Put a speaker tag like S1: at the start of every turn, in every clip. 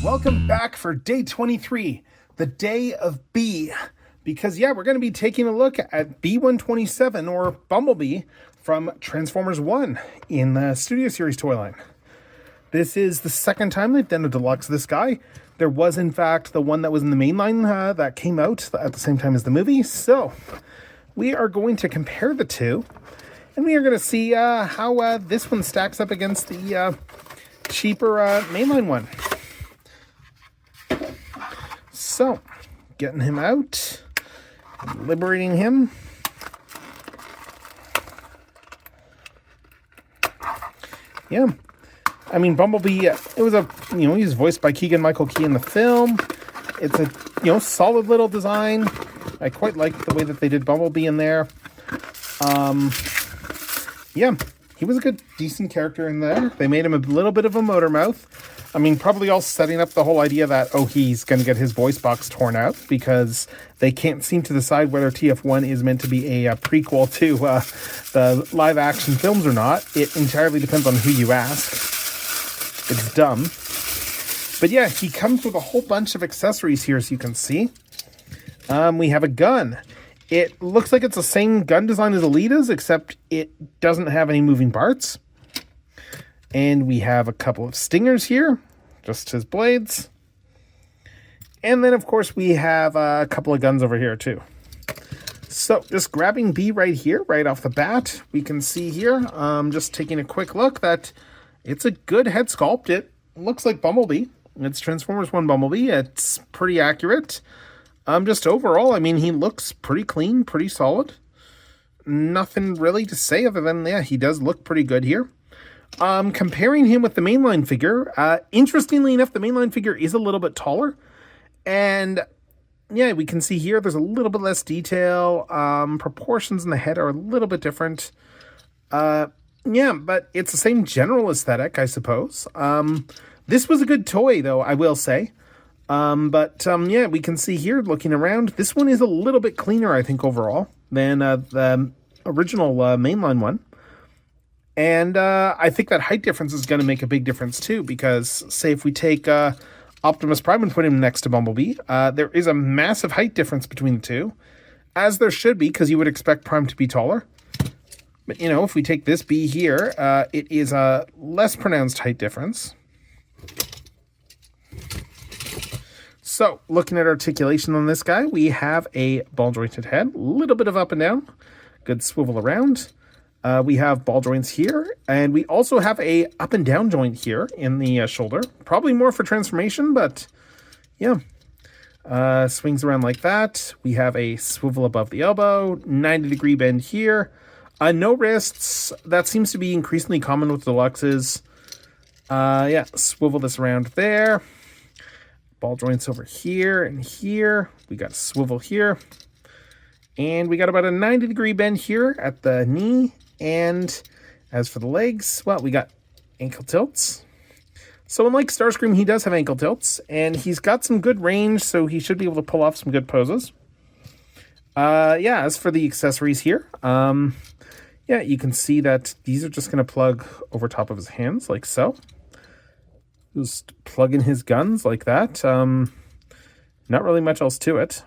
S1: Welcome back for day 23, the day of B. Because, yeah, we're going to be taking a look at B-127, or Bumblebee, from Transformers 1 in the Studio Series toy line. This is the second time they've done a deluxe of this guy. There was, in fact, the one that was in the main line that came out at the same time as the movie. So, we are going to compare the two, and we are going to see how this one stacks up against the cheaper mainline one. So, getting him out, liberating him. Yeah, I mean, Bumblebee, it was he was voiced by Keegan-Michael Key in the film. It's a, solid little design. I quite like the way that they did Bumblebee in there. Yeah, he was a good, decent character in there. They made him a little bit of a motor mouth. I mean, probably all setting up the whole idea that, he's going to get his voice box torn out because they can't seem to decide whether TFOne is meant to be a prequel to the live-action films or not. It entirely depends on who you ask. It's dumb. But yeah, he comes with a whole bunch of accessories here, as you can see. We have a gun. It looks like it's the same gun design as Alita's, except it doesn't have any moving parts. And we have a couple of stingers here, just his blades. And then, of course, we have a couple of guns over here, too. So, just grabbing B right here, right off the bat, we can see here, just taking a quick look, that it's a good head sculpt. It looks like Bumblebee. It's Transformers 1 Bumblebee. It's pretty accurate. Just overall, I mean, he looks pretty clean, pretty solid. Nothing really to say other than, yeah, he does look pretty good here. Comparing him with the mainline figure, interestingly enough, the mainline figure is a little bit taller. And, yeah, we can see here there's a little bit less detail. Proportions in the head are a little bit different. Yeah, but it's the same general aesthetic, I suppose. This was a good toy, though, I will say. Yeah, we can see here, looking around, this one is a little bit cleaner, I think, overall, than the original mainline one. And I think that height difference is going to make a big difference, too, because, say, if we take Optimus Prime and put him next to Bumblebee, there is a massive height difference between the two, as there should be, because you would expect Prime to be taller. But, if we take this B here, it is a less pronounced height difference. So, looking at articulation on this guy, we have a ball-jointed head, a little bit of up and down, good swivel around. We have ball joints here, and we also have a up and down joint here in the shoulder. Probably more for transformation, but yeah. Swings around like that. We have a swivel above the elbow, 90-degree bend here. No wrists. That seems to be increasingly common with deluxes. Yeah, swivel this around there. Ball joints over here and here. We got a swivel here. And we got about a 90-degree bend here at the knee. And as for the legs, well, we got ankle tilts. So unlike Starscream, he does have ankle tilts. And he's got some good range, so he should be able to pull off some good poses. Yeah, as for the accessories here, yeah, you can see that these are just going to plug over top of his hands, like so. Just plug in his guns like that. Not really much else to it.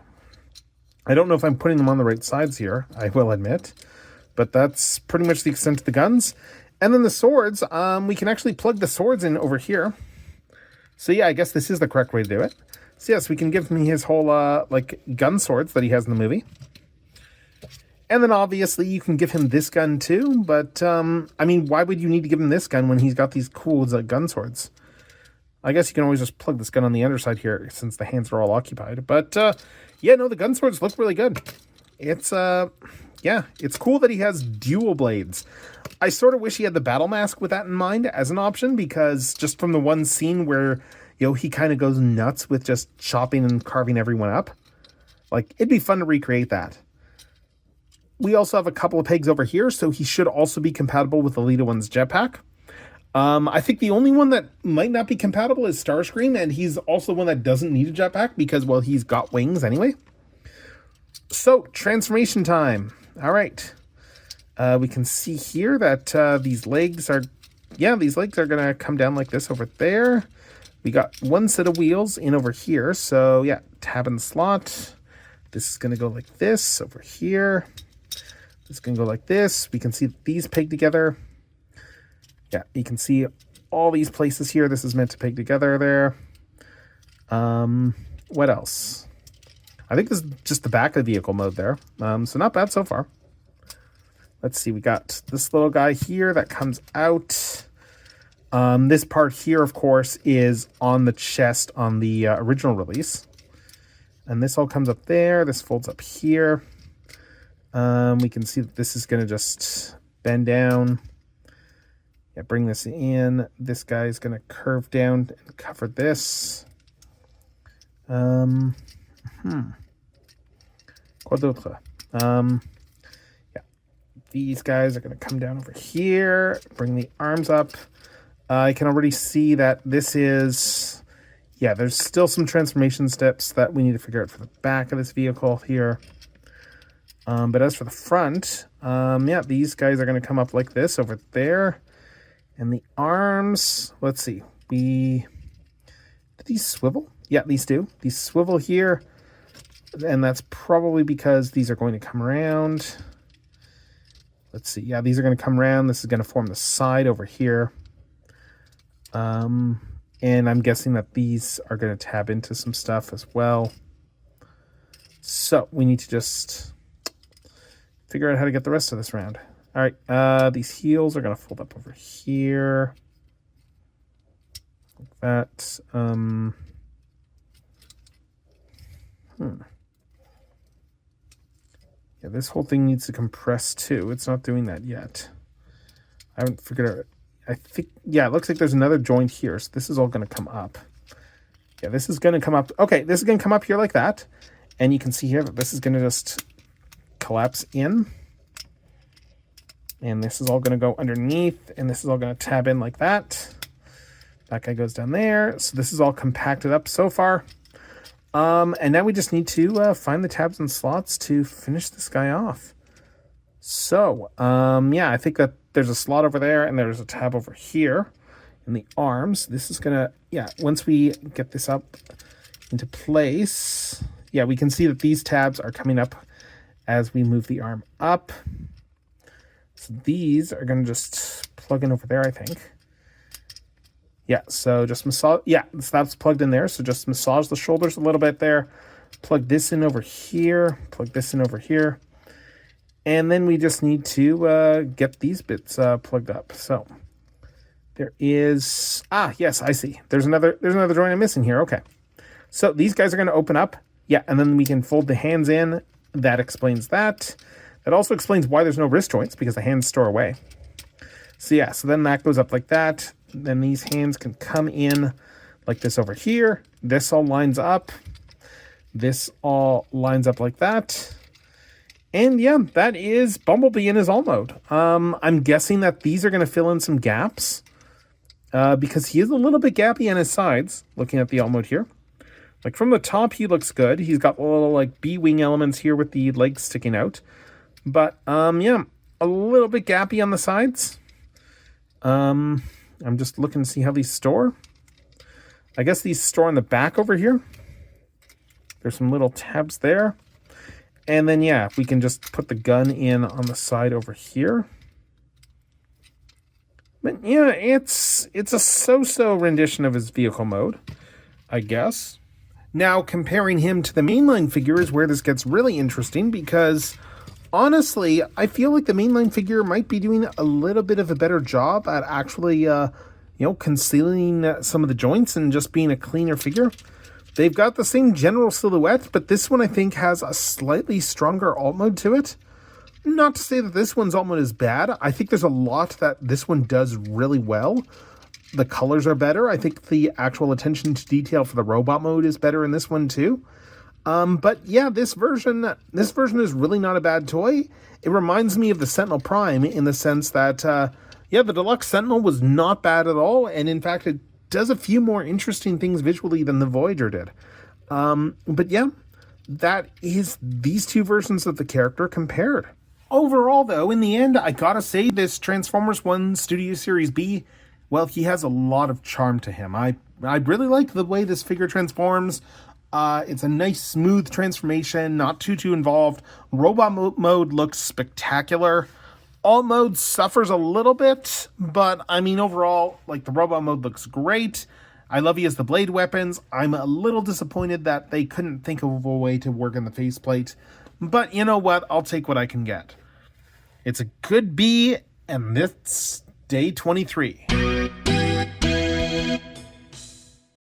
S1: I don't know if I'm putting them on the right sides here, I will admit. But that's pretty much the extent of the guns. And then the swords, we can actually plug the swords in over here. So yeah, I guess this is the correct way to do it. So yes, we can give him his whole, gun swords that he has in the movie. And then obviously you can give him this gun too. But, I mean, why would you need to give him this gun when he's got these cool gun swords? I guess you can always just plug this gun on the underside here since the hands are all occupied. But, yeah, no, the gun swords look really good. It's, yeah, it's cool that he has dual blades. I sort of wish he had the battle mask with that in mind as an option, because just from the one scene where, he kind of goes nuts with just chopping and carving everyone up. Like, it'd be fun to recreate that. We also have a couple of pegs over here, so he should also be compatible with Alita 1's jetpack. I think the only one that might not be compatible is Starscream, and he's also one that doesn't need a jetpack because, well, he's got wings anyway. So, transformation time. All right. We can see here that these legs are going to come down like this over there. We got one set of wheels in over here. So yeah, tab in the slot. This is going to go like this over here. This is going to go like this. We can see these peg together. Yeah, you can see all these places here. This is meant to peg together there. What else? I think this is just the back of the vehicle mode there. So not bad so far. Let's see. We got this little guy here that comes out. This part here, of course, is on the chest on the original release. And this all comes up there. This folds up here. We can see that this is going to just bend down. Yeah, bring this in. This guy is going to curve down and cover this. Quoi d'autre? Yeah, these guys are going to come down over here. Bring the arms up. I can already see that this is... Yeah, there's still some transformation steps that we need to figure out for the back of this vehicle here. But as for the front, yeah, these guys are going to come up like this over there. And the arms, let's see, do these swivel? Yeah, these do. These swivel here. And that's probably because these are going to come around. Let's see. Yeah, these are going to come around. This is going to form the side over here. And I'm guessing that these are going to tab into some stuff as well. So we need to just figure out how to get the rest of this round. All right, these heels are going to fold up over here. Like that. Yeah, this whole thing needs to compress too. It's not doing that yet. I haven't figured out. I think, yeah, it looks like there's another joint here. So this is all going to come up. Yeah, this is going to come up. Okay, this is going to come up here like that. And you can see here that this is going to just collapse in. And this is all going to go underneath. And this is all going to tab in like that. That guy goes down there. So this is all compacted up so far. And now we just need to find the tabs and slots to finish this guy off. So, yeah, I think that there's a slot over there and there's a tab over here in the arms. This is going to, yeah, once we get this up into place, yeah, we can see that these tabs are coming up as we move the arm up. So these are going to just plug in over there, I think. Yeah, so just massage, yeah, so that's plugged in there. So just massage the shoulders a little bit there. Plug this in over here. Plug this in over here. And then we just need to get these bits plugged up. So there is, yes, I see. There's another joint I'm missing here. Okay. So these guys are going to open up. Yeah, and then we can fold the hands in. That explains that. That also explains why there's no wrist joints, because the hands store away. So yeah, so then that goes up like that. Then these hands can come in like this over here. This all lines up. This all lines up like that. And yeah, that is Bumblebee in his all mode. I'm guessing that these are going to fill in some gaps because he is a little bit gappy on his sides, looking at the all mode here. Like from the top, he looks good. He's got little like B-wing elements here with the legs sticking out. But yeah, a little bit gappy on the sides. I'm just looking to see how these store. I guess these store on the back over here. There's some little tabs there. And then, yeah, we can just put the gun in on the side over here. But yeah, it's a so-so rendition of his vehicle mode, I guess. Now, comparing him to the mainline figure is where this gets really interesting because, honestly, I feel like the mainline figure might be doing a little bit of a better job at actually, concealing some of the joints and just being a cleaner figure. They've got the same general silhouette, but this one I think has a slightly stronger alt mode to it. Not to say that this one's alt mode is bad. I think there's a lot that this one does really well. The colors are better. I think the actual attention to detail for the robot mode is better in this one too. But yeah, this version is really not a bad toy. It reminds me of the Sentinel Prime in the sense that, yeah, the Deluxe Sentinel was not bad at all. And in fact, it does a few more interesting things visually than the Voyager did. But yeah, that is these two versions of the character compared. Overall, though, in the end, I gotta say this Transformers 1 Studio Series B, well, he has a lot of charm to him. I really like the way this figure transforms. It's a nice, smooth transformation, not too involved. Robot mode looks spectacular. All mode suffers a little bit, but I mean, overall, like, the robot mode looks great. I love he has the blade weapons. I'm a little disappointed that they couldn't think of a way to work in the faceplate. But you know what? I'll take what I can get. It's a good B, and it's day 23.